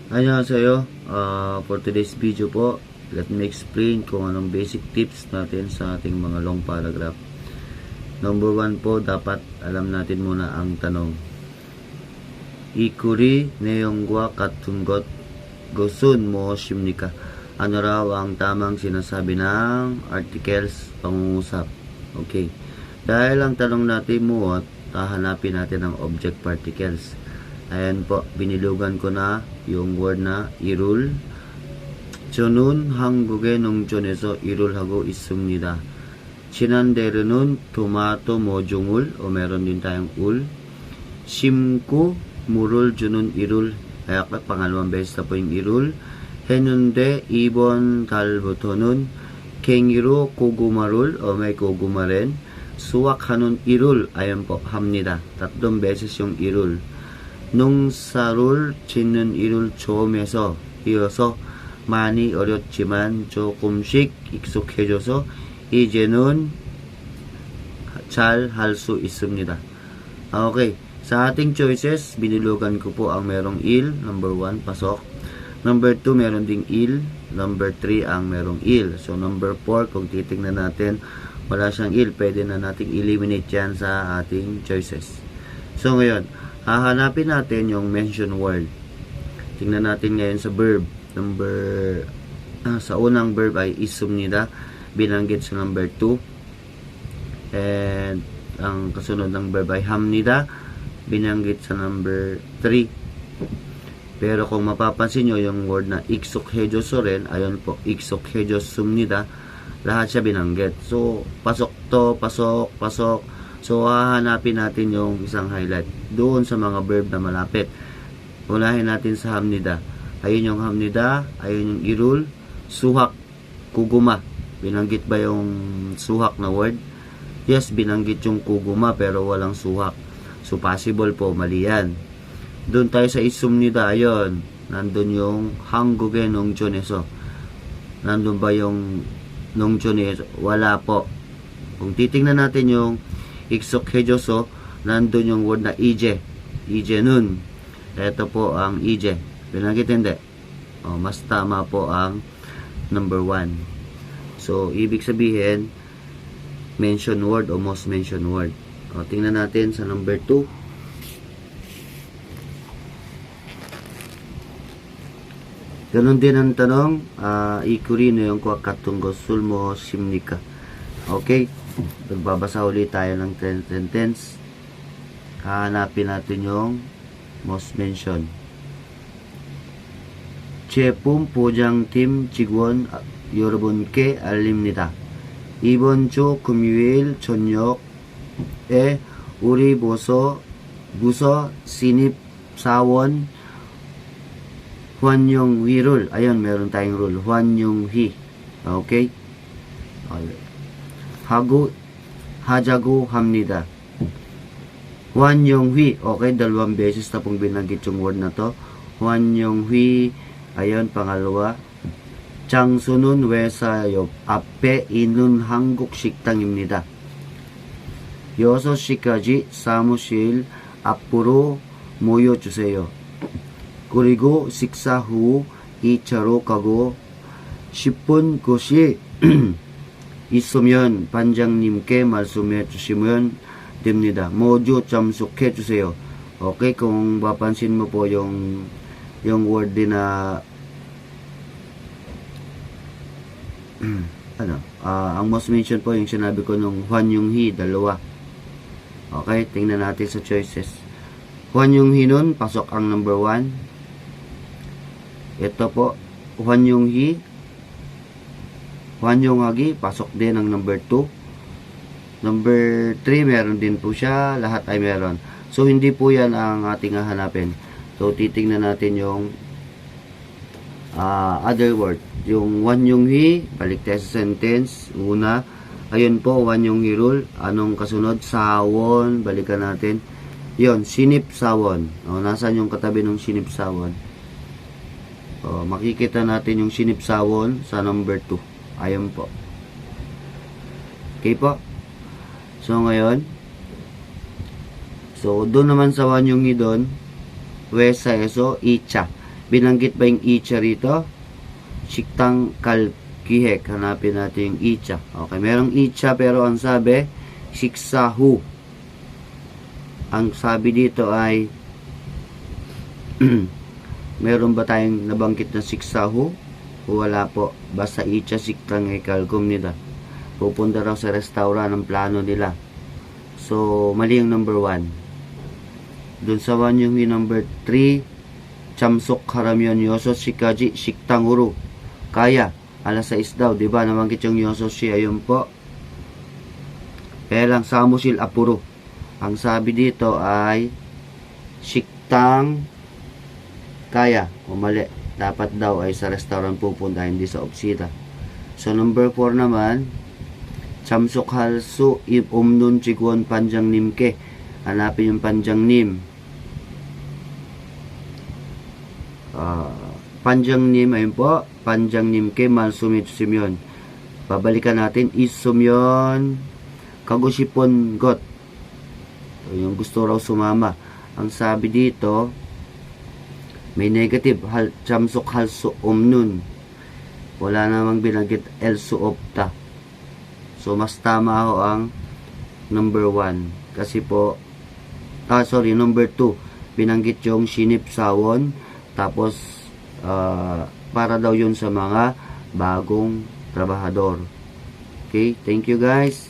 Annyeonghaseyo. For today's video po, let me explain kung anong basic tips natin sa ating mga long paragraph. Number 1 po, dapat alam natin muna ang tanong. Ikuri 내용과 같은 것은 무엇입니까? Ano raw ang tamang sinasabi ng articles pangungusap? Okay. Dahil ang tanong natin muot, hahanapin natin ang object particles. Ayan po, binilugan ko na yung word na 일을. 저는 한국의 농촌에서 일을 하고 있습니다. 지난달에는 토마토 모종을, meron din tayong ul, 심고 물을 주는 일을, kaya pangalawang beses na po yung 일을 했는데 이번 달부터는 갱이로 고구마를, may 고구마 rin, 수확하는 일을, ayan po, 합니다. tatlong beses yung 일을. 농사를 짓는 일을 처음에서 이어서 많이 어렵지만 조금씩 익숙해져서 이제는 잘 할 수 있습니다. Okay, sa ating choices, binilugan ko po ang merong il, number 1, pasok. Number 2, meron ding il. Number 3, ang merong il. So, number 4, kung titingnan natin, wala siyang il. Pwede na nating eliminate yan sa ating choices. So, ngayon, hahanapin natin yung mention word. Tingnan natin ngayon sa verb. Sa unang verb ay 있습니다. Binanggit sa number 2. And ang kasunod ng verb ay 합니다. Binanggit sa number 3. Pero kung mapapansin nyo yung word na 익숙해져서 rin, ayun po, 익숙해졌습니다. Lahat siya binanggit. So, pasok to, pasok, pasok. So, hahanapin natin yung isang highlight doon sa mga verb na malapit. Unahin natin sa 합니다. Ayun yung 합니다, ayun yung 일을, 수확, 고구마. Binanggit ba yung suhak na word? Yes, binanggit yung 고구마 pero walang suhak. So, possible po, mali yan. Doon tayo sa 있습니다, ayun. Nandun yung 한국의 농촌에서. Nandun ba yung 농촌에서? Wala po. Kung titingnan natin yung 익숙해져서, nandun yung word na 이제는. Ito po ang 이제. Binanggit hindi. Mas tama po ang number 1. So, ibig sabihin, mention word o most mention word. Tingnan natin sa number 2. Ganon din ang tanong, ikuri na yung 같은 것을 무엇입니까? Okay. Nagbabasa ulit tayo ng sentence. Hahanapin natin yung most mentioned. 제품 보장팀 직원 여러분께 알립니다. 이번 주 금요일 저녁에 우리 부서 신입 사원 환영회를, ayun, meron tayong rule, 환영회. Okay? 하자고 합니다. 환영회. Okay, dalawang beses na pong binanggit yung word na to. 환영회. Ayun, pangalawa. 장소는 회사 옆 앞에 있는 한국 식당입니다. 6시까지 사무실 앞으로 모여주세요. 그리고 식사 후 2차로 가고 싶은 곳이 있으면 반장님께 말씀해 주시면 됩니다. 모두 참석해 주세요. Okay, kung papansin mo po yung word din na ang most mentioned po yung sinabi ko nung 환영회, dalawa. Okay, tingnan natin sa choices. 환영회 nun, pasok ang number 1. Ito po, 환영회. 환영하기, pasok din ang number 2. Number 3, meron din po siya. Lahat ay meron. So, hindi po yan ang ating hahanapin. So, titingnan natin yung other word. Yung 환영회, balik tayo sa sentence. Una, ayun po, 환영회 rule. Anong kasunod? Sawon, balikan natin. Yun, 신입 사원. Nasaan yung katabi ng 신입 사원? Makikita natin yung 신입 사원 sa number 2. Ayun po. Okay po. So, ngayon, doon naman sa 환영회 doon, 회사에서 2차. Binanggit ba yung icha rito? Siktang kalkihek. Hanapin natin yung icha. Okay, merong icha pero ang sabi, siksahu. Ang sabi dito ay, meron ba tayong nabanggit na siksahu? Wala po. Basta icha siktang ikalkum nila. Pupunta raw sa restaurant ng plano nila. So, mali yung number 1. Dun sa 1 yung number 3, chamsok haramyon yoso shikaji shiktanguru. Kaya, alas 6 daw, di ba? Nabanggit yung yoso shi, ayun po. Kaya lang, samusil apuro. Ang sabi dito ay, shiktang kaya. O mali. Dapat daw ay sa restaurant pupunta, hindi sa opisina. So, number 4 naman, chamsok halsu umnun chigwon panjang nimke. Hanapin yung panjang nim. Panjang nim, ayun po. Panjang nim ke mal sumyon. Babalikan natin. Is sumyon kagusipon got. Yung gusto raw sumama. Ang sabi dito, may negative. Chamsok halso umnun. Wala namang binanggit elso opta. So, mas tama ho ang number 1. Kasi po, number 2. Binanggit yung shinip sawon. Tapos, para daw yun sa mga bagong trabahador. Okay, thank you guys.